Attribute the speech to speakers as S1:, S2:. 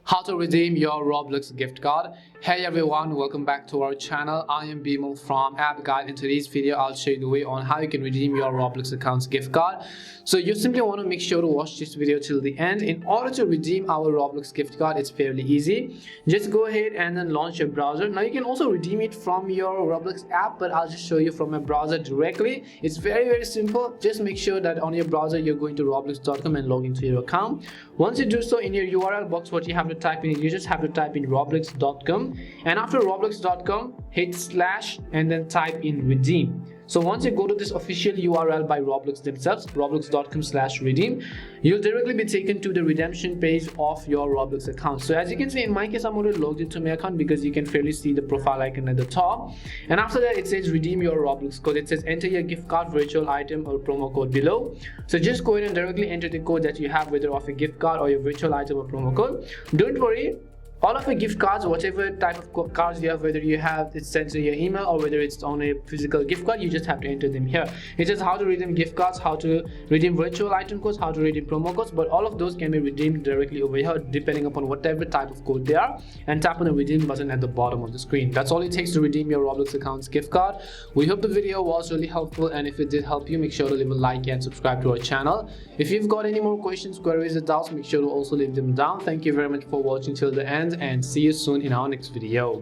S1: How to redeem your Roblox gift card. Hey everyone, welcome back to our channel. I am Bimal from App Guide. In today's video, I'll show you the way on how you can redeem your Roblox account's gift card. So you simply want to make sure to watch this video till the end. In order to redeem our Roblox gift card, it's fairly easy. Just go ahead and then launch your browser. Now you can also redeem it from your Roblox app, but I'll just show you from my browser directly. It's very simple. Just make sure that on your browser you're going to roblox.com and log into your account. Once you do so, in your URL box, what you have to type in, you just have to type in roblox.com, and after roblox.com hit slash and then type in redeem. So once you go to this official URL by Roblox themselves, roblox.com/redeem, you'll directly be taken to the redemption page of your Roblox account. So as you can see, in my case, I'm already logged into my account because you can fairly see the profile icon at the top. And after that, it says redeem your Roblox code. It says enter your gift card, virtual item or promo code below. So just go ahead and directly enter the code that you have, whether of a gift card or your virtual item or promo code. Don't worry. All of your gift cards, whatever type of cards you have, whether you have it sent to your email or whether it's on a physical gift card, you just have to enter them here. It says how to redeem gift cards, how to redeem virtual item codes, how to redeem promo codes, but all of those can be redeemed directly over here depending upon whatever type of code they are, and tap on the redeem button at the bottom of the screen. That's all it takes to redeem your Roblox account's gift card. We hope the video was really helpful, and if it did help you, make sure to leave a like and subscribe to our channel. If you've got any more questions, queries or doubts, make sure to also leave them down. Thank you very much for watching till the end, and see you soon in our next video.